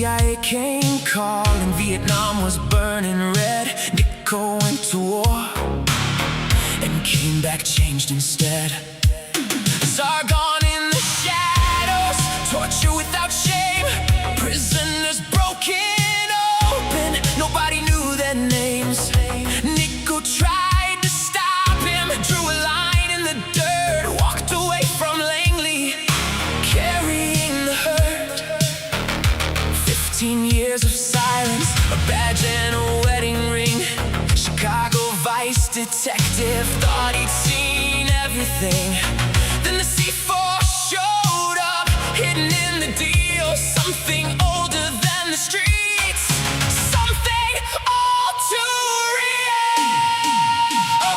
CIA came calling, Vietnam was burning red. Nico went to war and came back changed instead. Sargon in the shadows, torture without shame, prisoners broken open, nobody knew their names. Nico tried to stop him, drew a line in the dirt, walked away from Langley, carrying the hurt. 15 years of silence, a badge and a wedding ring. Chicago vice detective thought he'd seen everything. Then the C4 showed up, hidden in the deal. Something older than the streets, something all too real.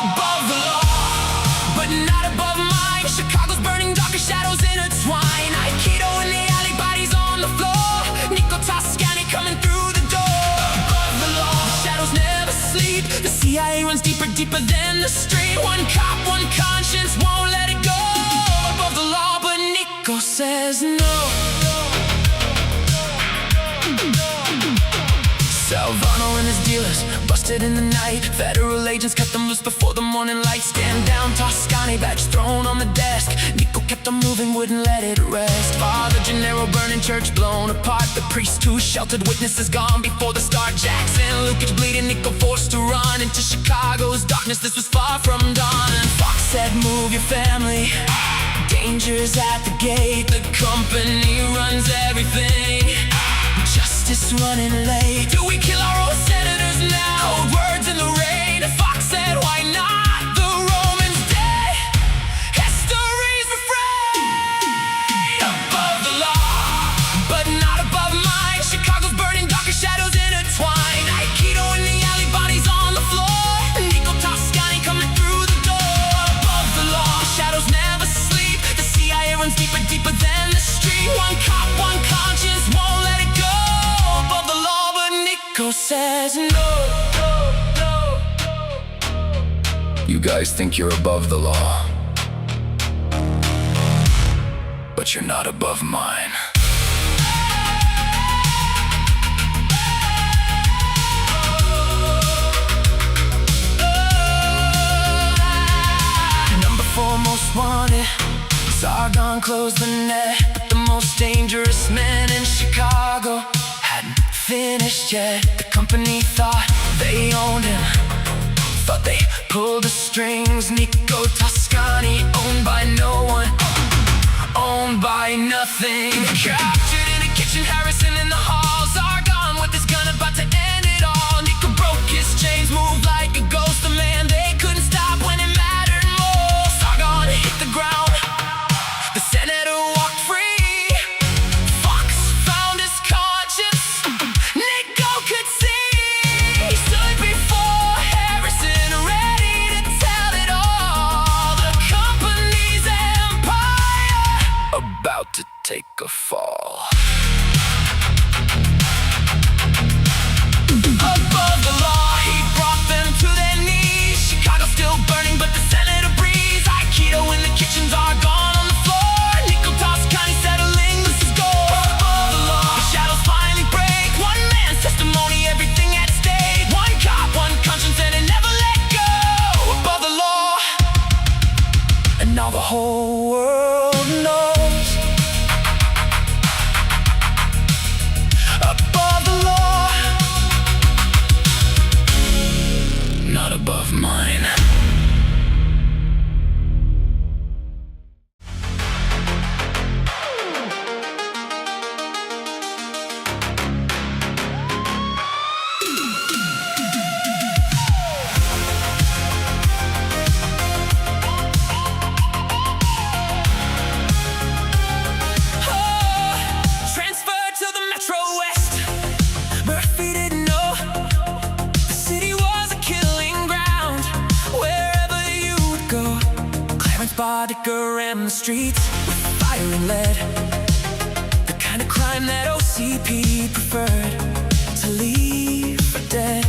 Above the law, but not above mine. Chicago's burning, darker shadows intertwine. Aikido in the alley, bodies on the floor. Nico Toscani coming through the door. Above the law, the shadows never sleep. The CIA runs deeper, deeper than the street. One cop, one conscience, won't let it go. Above the law, but Nico says no. Salvano and his dealers busted in the night. Federal agents cut them loose before the morning light. Stand down, Toscani badge thrown on the desk. Nico kept on moving, wouldn't let it rest. Father Gennaro burning, church blown apart. The priest who sheltered witnesses gone before the start. Jackson, Lucas bleeding, Nico forced to run into Chicago's darkness. This was far from dawn. And Fox said, move your family, danger's at the gate. The company runs everything, justice running late. Do we kill our own senators now? Cold words in the rain. Fox said, why not? The Romans dead, history's refrain. Above the law, but not above mine. Chicago's burning, darker shadows intertwine. Aikido in the alley, bodies on the floor. Nico Toscani coming through the door. Above the law, the shadows never sleep. The CIA runs deeper, deeper than the street. One cop, one conscience, won't let it go. Above the law, but Nico says no. You guys think you're above the law, but you're not above mine. Number 4 most wanted, Sargon closed the net. But the most dangerous man in Chicago hadn't finished yet. The company thought they owned him, thought they pulled the strings. Nico Toscani, owned by no one, owned by nothing. Captured in a kitchen, Harrison in the hall. Sargon with his gun about to end it all. Nico broke his chains, moved like a ghost. The man they couldn't stop when it mattered more. Sargon hit the ground, the senator walked free. Fox found his conscience, Nico could see. He stood before Harrison, ready to tell it all. The company's empire about to take a fall. Above the law, he brought them to their knees. Chicago still burning, but the senator breathes. Aikido in the kitchens are gone on the floor. Nico Toscani settling, this is gold. Above the law, the shadows finally break. One man's testimony, everything at stake. One cop, one conscience, and it never let go. Above the law, and now the whole world knows. Above the law, not above mine. Transferred to the Metro West, Murphy didn't know the city was a killing ground. Wherever you would go, Clarence Bardicker ran the streets with fire and lead. The kind of crime that OCP preferred to leave for dead.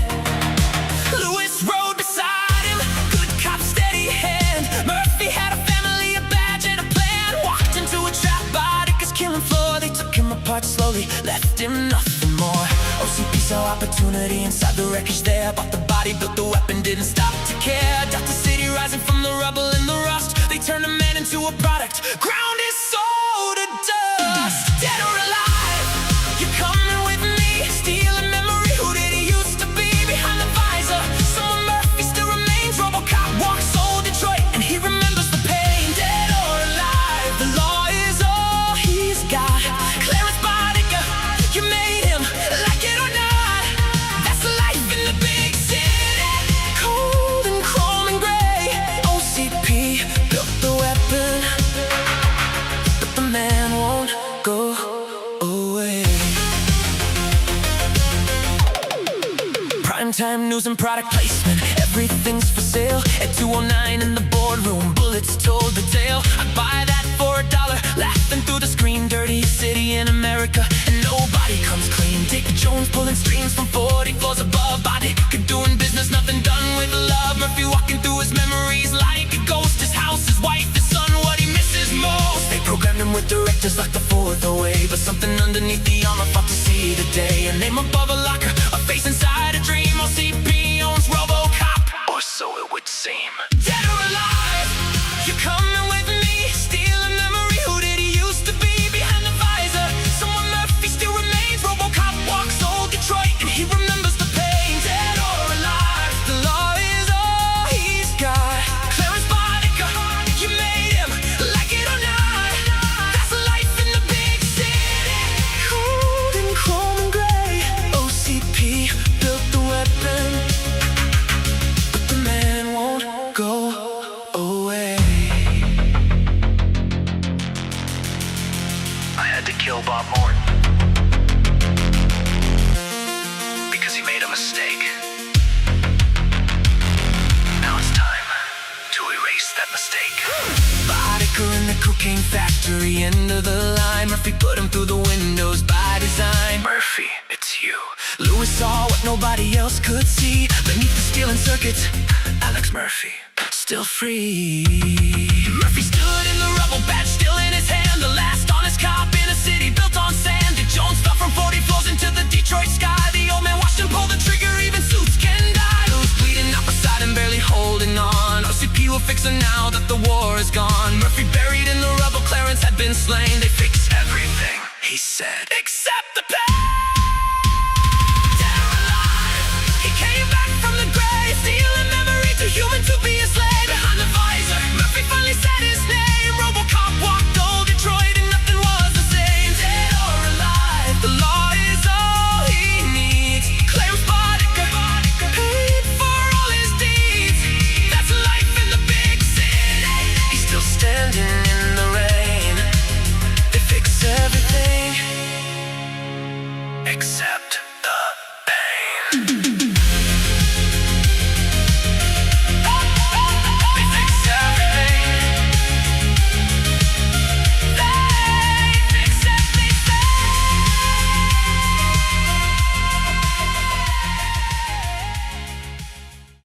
Lewis rode beside him, good cop, steady hand. Murphy had a family, a badge and a plan. Walked into a trap, Bardickers killing floor. They took him apart slowly, left him nothing saw opportunity inside the wreckage there. Bought the body, built the weapon, didn't stop to care. Got the city rising from the rubble and the rust. They turned a man into a product, ground his soul to dust. Dead or alive, you're coming with me. Stealing memory, who did he used to be? Behind the visor, someone Murphy still remains. Robocop walks old Detroit and he remembers the pain. Dead or alive, the law is all he's got. Clarence Bodica, you made him, like it or not. That's the life in the big city. Cold and chrome and gray. OCP built the weapon, but the man won't go away. Primetime news and product placement, everything's for sale. At 209 in the boardroom, bullets told the tale. I'd buy that for $1, laughing through the screen. Dirtiest city in America, and nobody comes clean. Dick Jones pulling streams from 40 floors above. Body could doing business, nothing done with love. Murphy walking through his memories like a ghost. His house, his wife, his son, what he misses most. They programmed him with directors like the fourth away, but something underneath the armor fought to see the day. A name above a locker, a face inside a dream. OCP owns Robocop, or so it would seem. Dead or alive, you're coming with me. Stealing memory, who did he used to be? Behind the visor, someone Murphy still remains. Robocop walks old Detroit and he remembers the pain. Dead or alive, the law is all he's got. Clarence Bodica, you made him, like it or not. That's life in the big city. Cold and chrome and gray. OCP built the weapon, but the man won't go away. I had to kill Bob Morton because he made a mistake. Now it's time to erase that mistake. Bodica in the cocaine factory, end of the line. Murphy put him through the windows by design. Murphy, it's you. Lewis saw what nobody else could see. Beneath the steel and circuits, Alex Murphy, still free. Murphy stood in the rubble, badge still in his hand. The last honest cop in a city built on sand. Dick Jones fell from 40 floors into the Detroit sky. The old man watched him pull the trigger, even suits can die. Who's bleeding out beside him, barely holding on. OCP will fix him now that the war is gone. Murphy buried in the rubble, Clarence had been slain. They fix everything, he said, except the pain.